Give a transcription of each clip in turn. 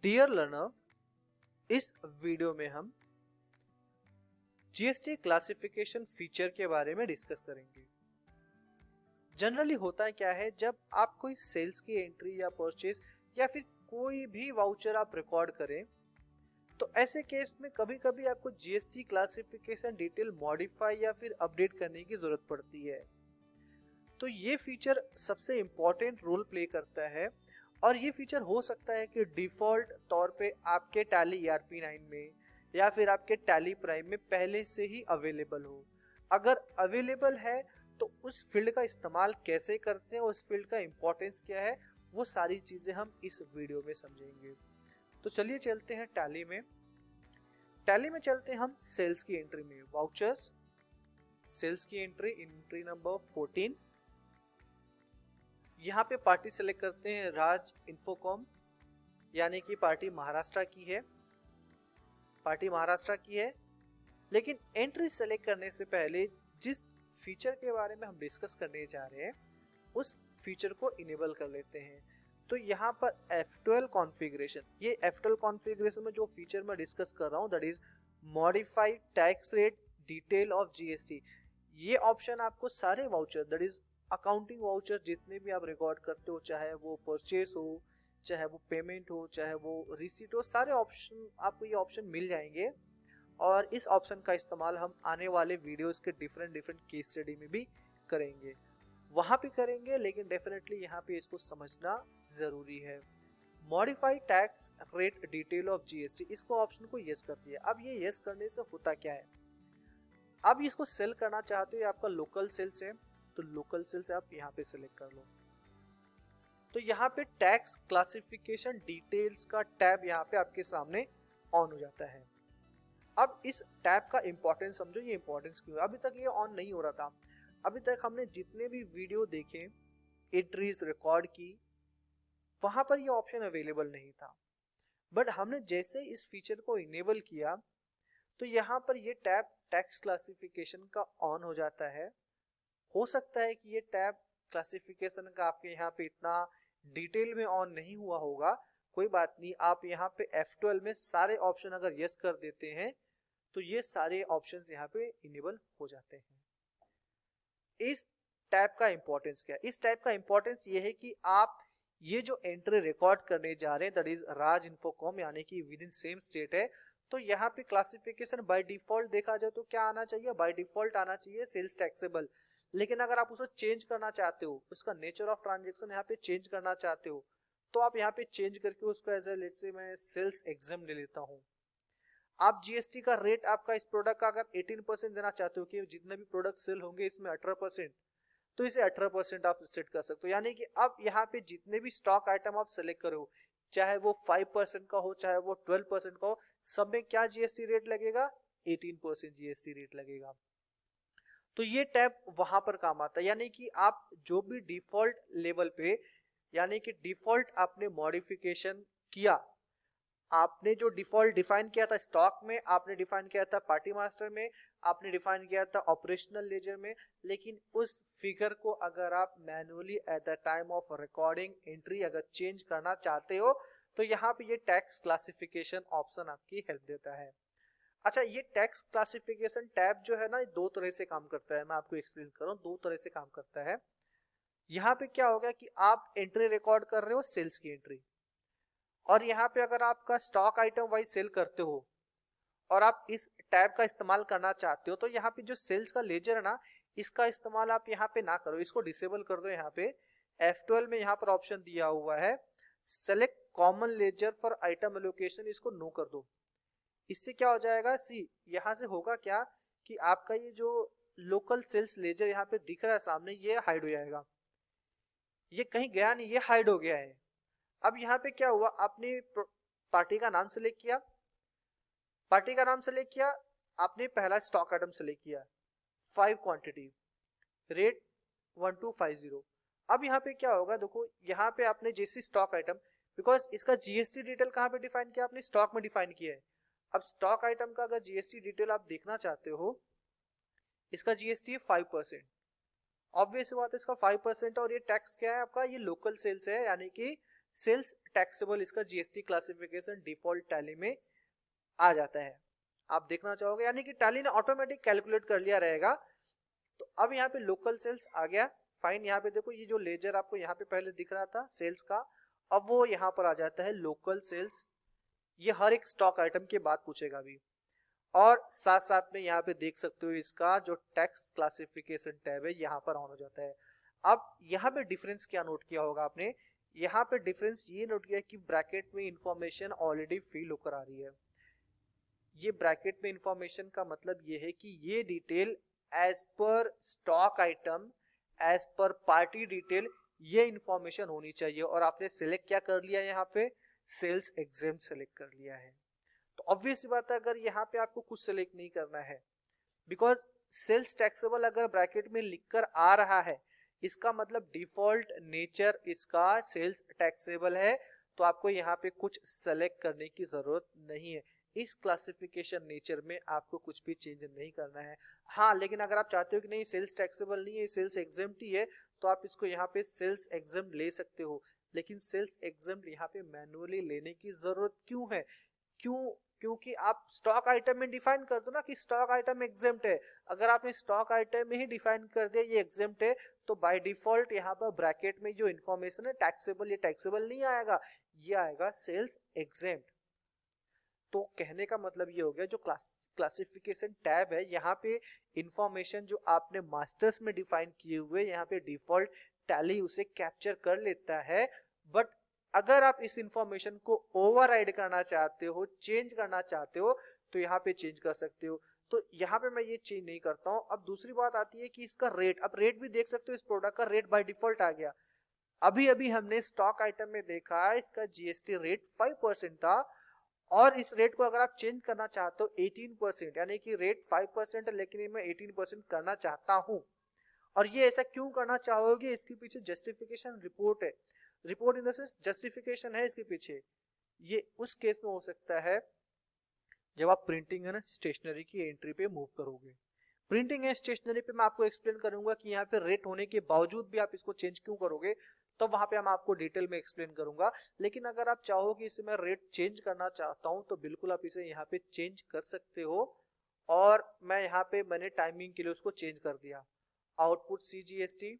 Dear learner, इस video में हम जीएसटी क्लासिफिकेशन फीचर के बारे में डिस्कस करेंगे। जनरली होता है क्या है, जब आप कोई सेल्स की एंट्री या परचेज या फिर कोई भी वाउचर आप रिकॉर्ड करें, तो ऐसे केस में कभी कभी आपको जीएसटी क्लासिफिकेशन डिटेल मॉडिफाई या फिर अपडेट करने की जरूरत पड़ती है। तो ये फीचर सबसे इंपॉर्टेंट रोल प्ले करता है और ये फीचर हो सकता है कि डिफॉल्ट तौर पे आपके टैली ERP9 में या फिर आपके टैली प्राइम में पहले से ही अवेलेबल हो। अगर अवेलेबल है तो उस फील्ड का इस्तेमाल कैसे करते हैं, उस फील्ड का इंपॉर्टेंस क्या है, वो सारी चीजें हम इस वीडियो में समझेंगे। तो चलिए चलते हैं टैली में। टैली में चलते हैं हम सेल्स की एंट्री में। वाउचर्स, सेल्स की एंट्री नंबर 14। यहाँ पे पार्टी सेलेक्ट करते हैं राज इन्फोकॉम, यानी कि पार्टी महाराष्ट्र की है। पार्टी महाराष्ट्र की है, लेकिन एंट्री सेलेक्ट करने से पहले जिस फीचर के बारे में हम डिस्कस करने जा रहे हैं उस फीचर को इनेबल कर लेते हैं। तो यहाँ पर F12 कॉन्फ़िगरेशन, ये F12 कॉन्फ़िगरेशन में जो फीचर मैं डिस्कस कर रहा हूँ that is modified tax rate detail of GST. ये ऑप्शन आपको सारे voucher that is accounting voucher जितने भी आप रिकॉर्ड करते हो, चाहे वो परचेस हो, चाहे वो पेमेंट हो, चाहे वो रिसीट हो, सारे ऑप्शन आपको ये ऑप्शन मिल जाएंगे। और इस ऑप्शन का इस्तेमाल हम आने वाले वीडियोस के डिफरेंट केस स्टडी में भी करेंगे, वहां पे करेंगे, लेकिन डेफिनेटली यहाँ पे इसको समझना जरूरी है। Modified tax rate detail of GST, इसको ऑप्शन को यस कर दिया। अब ये यस करने से होता क्या है, अब इसको सेल करना चाहते हो, आपका लोकल सेल्स है तो लोकल सेल्स आप यहाँ पे सिलेक्ट कर लो। तो यहाँ पे टैक्स क्लासिफिकेशन डिटेल्स का टैब यहाँ पे आपके सामने ऑन हो जाता है। अब इस टैब का इंपॉर्टेंस समझो, ये इंपॉर्टेंस क्यों है। अभी तक ये ऑन नहीं हो रहा था। अभी तक हमने जितने भी वीडियो देखे, एंट्रीज रिकॉर्ड की, वहां पर ये ऑप्शन अवेलेबल नहीं था। बट हमने जैसे इस फीचर को इनेबल किया तो यहाँ पर ये टैब टैक्स क्लासिफिकेशन का ऑन हो जाता है। हो सकता है कि ये टैब क्लासिफिकेशन का आपके यहाँ पे इतना डिटेल में ऑन नहीं हुआ होगा, कोई बात नहीं। आप यहाँ पे F12 में सारे ऑप्शन अगर यस कर देते हैं तो ये सारे ऑप्शंस यहाँ पे इनेबल हो जाते हैं। इस टैब का इंपॉर्टेंस क्या है? इस टैब का इंपॉर्टेंस ये है कि आप ये जो एंट्री रिकॉर्ड करने जा रहे हैं दैट इज राज इन्फोकॉम, यानी कि विद इन सेम स्टेट है, तो यहाँ पे क्लासिफिकेशन बाय डिफॉल्ट देखा जाए तो क्या आना चाहिए, बाय डिफॉल्ट आना चाहिए सेल्स टैक्सेबल। लेकिन अगर आप उसको चेंज करना चाहते हो, उसका नेचर ऑफ ट्रांजेक्शन यहाँ पे चेंज करना चाहते हो, तो आप यहाँ पे चेंज करके उसको एज ए लेट्स से मैं सेल्स एग्जाम ले लेता हूँ। आप जीएसटी का रेट आपका इस प्रोडक्ट का अगर 18% देना चाहते हो कि जितने भी प्रोडक्ट सेल होंगे इसमें 18%, तो इसे 18% आप सेट कर सकते हो। यानी कि अब यहाँ पे जितने भी स्टॉक आइटम आप सेलेक्ट करो, चाहे वो 5% का हो, चाहे वो 12% का हो, सब में क्या जीएसटी रेट लगेगा, 18% जीएसटी रेट लगेगा। तो ये टैब वहां पर काम आता है। यानी कि आप जो भी डिफॉल्ट लेवल पे, यानी कि डिफॉल्ट आपने मॉडिफिकेशन किया, आपने जो डिफॉल्ट डिफाइन किया था स्टॉक में, आपने डिफाइन किया था पार्टी मास्टर में, आपने डिफाइन किया था ऑपरेशनल लेजर में, लेकिन उस फिगर को अगर आप manually at the time of recording entry अगर चेंज करना चाहते हो तो यहाँ पे ये टैक्स क्लासिफिकेशन ऑप्शन आपकी हेल्प देता है। अच्छा, ये टैक्स क्लासिफिकेशन टैब जो है ना, दो तरह से काम करता है। मैं आपको एक्सप्लेन कर रहा हूँ, दो तरह से काम करता है। यहाँ पे क्या होगा कि आप एंट्री रिकॉर्ड कर रहे हो, सेल्स की एंट्री, और यहाँ पे अगर आपका स्टॉक आइटम वाइज सेल करते हो और आप इस टैब का इस्तेमाल करना चाहते हो, तो यहाँ पे जो सेल्स का लेजर है ना, इसका इस्तेमाल आप यहाँ पे ना करो, इसको डिसेबल कर दो। यहाँ पे F12 में यहाँ पर ऑप्शन दिया हुआ है select common ledger for item allocation, इसको नो कर दो। इससे क्या हो जाएगा, सी यहाँ से होगा क्या कि आपका ये जो लोकल सेल्स लेजर यहाँ पे दिख रहा है सामने, ये हाइड हो जाएगा। ये कहीं गया नहीं, ये हाइड हो गया है। अब यहाँ पे क्या हुआ, आपने पार्टी का नाम सेलेक्ट किया, पार्टी का नाम सेलेक्ट किया, आपने पहला स्टॉक आइटम सेलेक्ट किया 5 क्वांटिटी, रेट 1250। अब यहाँ पे क्या होगा, देखो यहाँ पे आपने जैसी स्टॉक आइटम, बिकॉज इसका जीएसटी डिटेल कहाँ पे डिफाइन किया, आपने स्टॉक में डिफाइन किया है। अब स्टॉक आइटम का अगर जीएसटी डिटेल आप देखना चाहते हो, इसका जीएसटी है 5%। ऑब्वियस बात है, इसका 5% और ये टैक्स क्या है आपका, ये लोकल सेल्स है, यानी कि सेल्स टैक्सेबल इसका जीएसटी क्लासिफिकेशन डिफॉल्ट टैली में आ जाता है। आप देखना चाहोगे, यानी कि टैली ने ऑटोमेटिक कैलकुलेट कर लिया रहेगा। तो अब यहाँ पे लोकल सेल्स आ गया, फाइन। यहाँ पे देखो ये जो लेजर आपको यहाँ पे पहले दिख रहा था सेल्स का, अब वो यहाँ पर आ जाता है लोकल सेल्स। ये हर एक स्टॉक आइटम के बाद पूछेगा अभी। और साथ साथ में यहाँ पे देख सकते हो इसका जो टैक्स क्लासिफिकेशन टैब है यहाँ पर ऑन हो जाता है। अब यहाँ पे डिफरेंस क्या नोट किया होगा आपने, यहाँ पे डिफरेंस ये नोट किया कि ब्रैकेट में इंफॉर्मेशन ऑलरेडी फिल होकर आ रही है। ये ब्रैकेट में इंफॉर्मेशन का मतलब ये है कि ये detail as per stock item, as per party detail, ये इंफॉर्मेशन होनी चाहिए। और आपने सिलेक्ट क्या कर लिया, यहाँ पे सेल्स एग्जेम्प्ट सेलेक्ट कर लिया है। तो ऑब्वियस बात है, अगर यहाँ पे आपको कुछ सिलेक्ट नहीं करना है, बिकॉज सेल्स टैक्सेबल अगर ब्रैकेट में लिखकर आ रहा है, इसका मतलब डिफॉल्ट नेचर इसका सेल्स टैक्सेबल है, तो आपको यहाँ पे कुछ सेलेक्ट करने की जरूरत नहीं है। इस क्लासिफिकेशन नेचर में आपको कुछ भी चेंज नहीं करना है। हाँ, लेकिन अगर आप चाहते हो कि नहीं सेल्स टैक्सेबल नहीं है, सेल्स एग्जेम्प्ट ही है, तो आप इसको यहाँ पे सेल्स एग्जेम्प्ट ले सकते हो। लेकिन सेल्स एग्जेम्प्ट यहाँ पे मैन्युअली लेने की जरूरत क्यों है? क्योंकि आप स्टॉक आइटम में डिफाइन कर दो ना कि स्टॉक आइटम एग्जेम्प्ट है। अगर आपने स्टॉक आइटम में ही डिफाइन कर दिया ये एग्जेम्प्ट है, तो बाय डिफॉल्ट यहाँ पर ब्रैकेट में जो इन्फॉर्मेशन है टैक्सेबल, ये टैक्सेबल नहीं आएगा, ये आएगा सेल्स एग्जेम्प्ट। तो कहने का मतलब ये हो गया, जो क्लासिफिकेशन टैब है यहाँ पे इंफॉर्मेशन जो आपने मास्टर्स में डिफाइन किए हुए, यहाँ पे डिफॉल्ट टैली उसे कैप्चर कर लेता है। बट अगर आप इस इंफॉर्मेशन को ओवरराइड करना चाहते हो, चेंज करना चाहते हो, तो यहाँ पे चेंज कर सकते हो। तो यहाँ पे मैं ये चेंज नहीं करता हूँ। अब दूसरी बात आती है कि इसका रेट, अब रेट भी देख सकते हो, इस प्रोडक्ट का रेट बाय डिफॉल्ट आ गया। अभी अभी हमने स्टॉक आइटम में देखा इसका जीएसटी रेट 5% था, और इस रेट को अगर आप चेंज करना चाहते हो 18%, यानी कि रेट 5% है लेकिन मैं 18% करना चाहता हूं। और ये ऐसा क्यों करना चाहोगे, इसके पीछे जस्टिफिकेशन रिपोर्ट है, report in the sense justification है इसके पीछे। ये उस केस में हो सकता है जब आप प्रिंटिंग है ना स्टेशनरी की एंट्री पे मूव करोगे। प्रिंटिंग एंड स्टेशनरी पे मैं आपको एक्सप्लेन करूंगा कि यहाँ पे रेट होने के बावजूद भी आप इसको चेंज क्यों करोगे, तो वहां पे हम आपको डिटेल में एक्सप्लेन करूंगा। लेकिन अगर आप चाहो कि इसे मैं रेट चेंज करना चाहता हूं, तो बिल्कुल आप इसे यहाँ पे चेंज कर सकते हो। और मैं यहाँ पे मैंने टाइमिंग के लिए उसको चेंज कर दिया, आउटपुट CGST,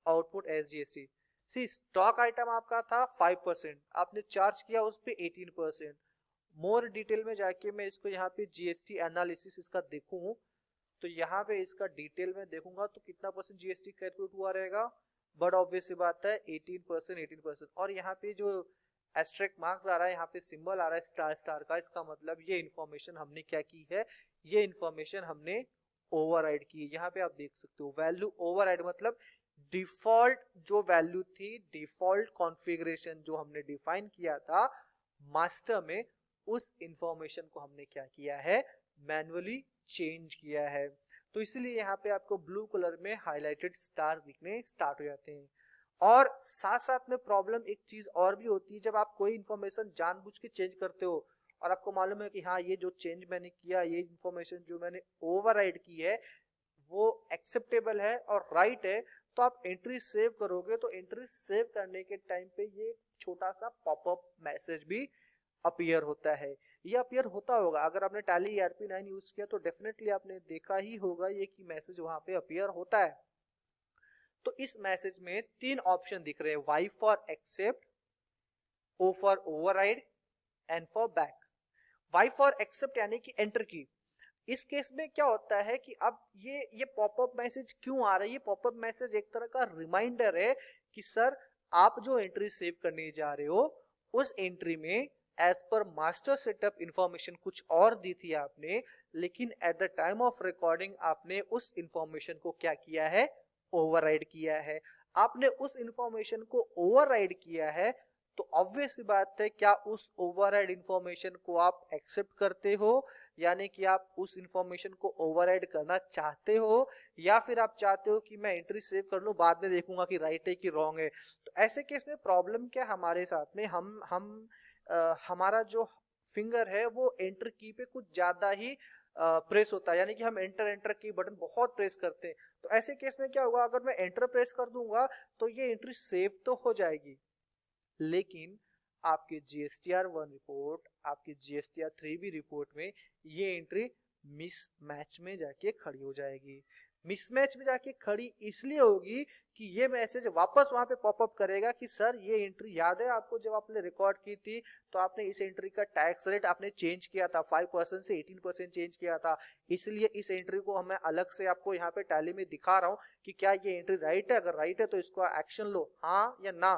आउटपुट SGST। सी स्टॉक आइटम आपका था 5%, आपने चार्ज किया उस पर 18%। मोर डिटेल में जाके मैं इसको यहाँ पे GST एनालिसिस इसका देखूं, तो यहाँ पे इसका डिटेल में देखूंगा तो कितना परसेंट GST कैलकुलेट हुआ रहेगा। बट ऑब्वियस बात है 18%, 18%। और यहाँ पे जो एस्ट्रिक मार्क्स आ रहा है, यहाँ पे सिंबल आ रहा है स्टार स्टार का, इसका मतलब ये इन्फॉर्मेशन हमने क्या की है, ये इन्फॉर्मेशन हमने ओवरराइड की है। यहाँ पे आप देख सकते हो वैल्यू ओवरराइड मतलब डिफॉल्ट जो वैल्यू थी, डिफॉल्ट कॉन्फ़िगरेशन जो हमने डिफाइन किया था मास्टर में, उस इंफॉर्मेशन को हमने क्या किया है, मैन्युअली चेंज किया है। तो इसलिए यहाँ पे आपको ब्लू कलर में हाईलाइटेड स्टार दिखने स्टार्ट हो जाते हैं। और साथ साथ में प्रॉब्लम एक चीज और भी होती है, जब आप कोई इंफॉर्मेशन जानबूझ के चेंज करते हो और आपको मालूम है कि हाँ ये जो चेंज मैंने किया, ये इंफॉर्मेशन जो मैंने ओवरराइड की है वो एक्सेप्टेबल है और राइट है, तो आप एंट्री सेव करोगे। तो एंट्री सेव करने के टाइम पे ये छोटा सा पॉपअप मैसेज भी अपीयर होता है। ये अपीयर होता होगा, अगर आपने टैली ERP9 यूज किया तो डेफिनेटली आपने देखा ही होगा ये कि मैसेज वहां पे अपीयर होता है। तो इस मैसेज में 3 ऑप्शन दिख रहे हैं, Y for accept, O for override and for back. Y for accept यानी कि एंटर की। इस केस में क्या होता है कि अब ये पॉपअप मैसेज क्यों आ रहा है, ये पॉपअप मैसेज एक तरह का रिमाइंडर है कि सर आप जो एंट्री सेव करने जा रहे हो उस एंट्री में as per master setup information कुछ और दी थी आपने, लेकिन at the time of recording आपने उस इंफॉर्मेशन को क्या किया है, ओवरराइड किया है। आपने उस इंफॉर्मेशन को ओवरराइड किया है, तो ऑब्वियस बात है क्या उस ओवरराइड इंफॉर्मेशन को आप एक्सेप्ट करते हो, यानी कि आप उस इंफॉर्मेशन को ओवरराइड करना चाहते हो, या फिर आप चाहते हो कि मैं एंट्री सेव कर लूं बाद में देखूंगा कि राइट है कि रॉन्ग है। तो ऐसे केस में प्रॉब्लम क्या हमारे साथ में, हमारा जो फिंगर है वो एंटर की पे कुछ ज्यादा ही प्रेस होता है, यानी कि हम एंटर की बटन बहुत प्रेस करते हैं। तो ऐसे केस में क्या होगा, अगर मैं एंटर प्रेस कर दूंगा तो ये एंट्री सेव तो हो जाएगी, लेकिन आपके GSTR1 रिपोर्ट, आपकी GSTR3B रिपोर्ट में ये एंट्री मिसमैच में जाके खड़ी हो जाएगी। मिसमैच में जाके खड़ी इसलिए होगी कि ये मैसेज वापस वहां पे पॉपअप करेगा कि सर ये एंट्री याद है आपको, जब आपने रिकॉर्ड की थी तो आपने इस एंट्री का टैक्स रेट आपने चेंज किया था, 5% से 18% चेंज किया था, इसलिए इस एंट्री को मैं अलग से आपको यहाँ पे टैली में दिखा रहा हूँ कि क्या ये एंट्री राइट है, अगर राइट है तो इसको एक्शन लो, हाँ या ना।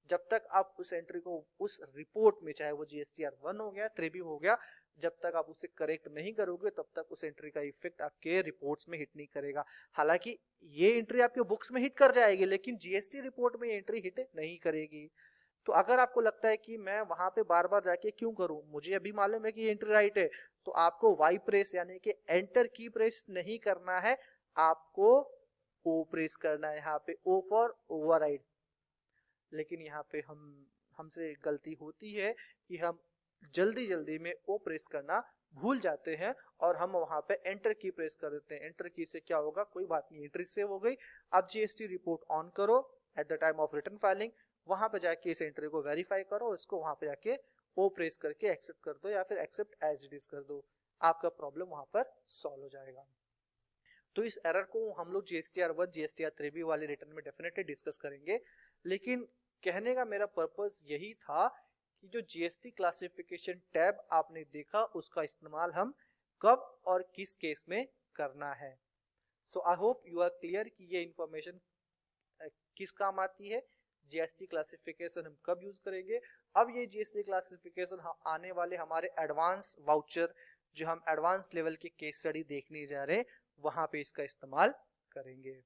जब तक आप उस एंट्री को उस रिपोर्ट में, चाहे वो GSTR1 हो गया 3B हो गया, जब तक आप उसे करेक्ट नहीं करोगे तब तक उस एंट्री का इफेक्ट आपके रिपोर्ट्स में हिट नहीं करेगा। हालांकि ये एंट्री आपके बुक्स में हिट कर जाएगी लेकिन GST रिपोर्ट में एंट्री हिट नहीं करेगी। तो अगर आपको लगता है कि मैं वहां पे बार बार जाके क्यों करूं, मुझे अभी मालूम है कि ये एंट्री राइट है, तो आपको वाई प्रेस यानी कि एंटर की प्रेस नहीं करना है, आपको ओ प्रेस करना है, यहाँ पे ओ फॉर ओवरराइड। लेकिन यहाँ पे हमसे गलती होती है कि हम जल्दी जल्दी में ओ प्रेस करना भूल जाते हैं और हम वहां पे एंटर की प्रेस कर देते हैं। एंटर की से क्या होगा, कोई बात नहीं, एंट्री सेव हो गई। अब GST रिपोर्ट ऑन करो at the time of return filing, वहां पे जाके इस एंट्री को वेरीफाई करो, इसको वहां पे जाके ओ प्रेस करके एक्सेप्ट कर दो या फिर एक्सेप्ट एज इट इज कर दो, आपका प्रॉब्लम वहां पर सॉल्व हो जाएगा। तो इस एरर को हम लोग GSTR1 GSTR3B वाले रिटर्न में डेफिनेटली डिस्कस करेंगे। लेकिन कहने का मेरा पर्पस यही था कि जो GST क्लासिफिकेशन टैब आपने देखा उसका इस्तेमाल हम कब और किस केस में करना है। So I hope you are clear कि ये इंफॉर्मेशन किस काम आती है, GST क्लासिफिकेशन हम कब यूज करेंगे। अब ये GST क्लासिफिकेशन आने वाले हमारे एडवांस वाउचर, जो हम एडवांस लेवल के केस स्टडी देखने जा रहे हैं, वहां पे इसका इस्तेमाल करेंगे।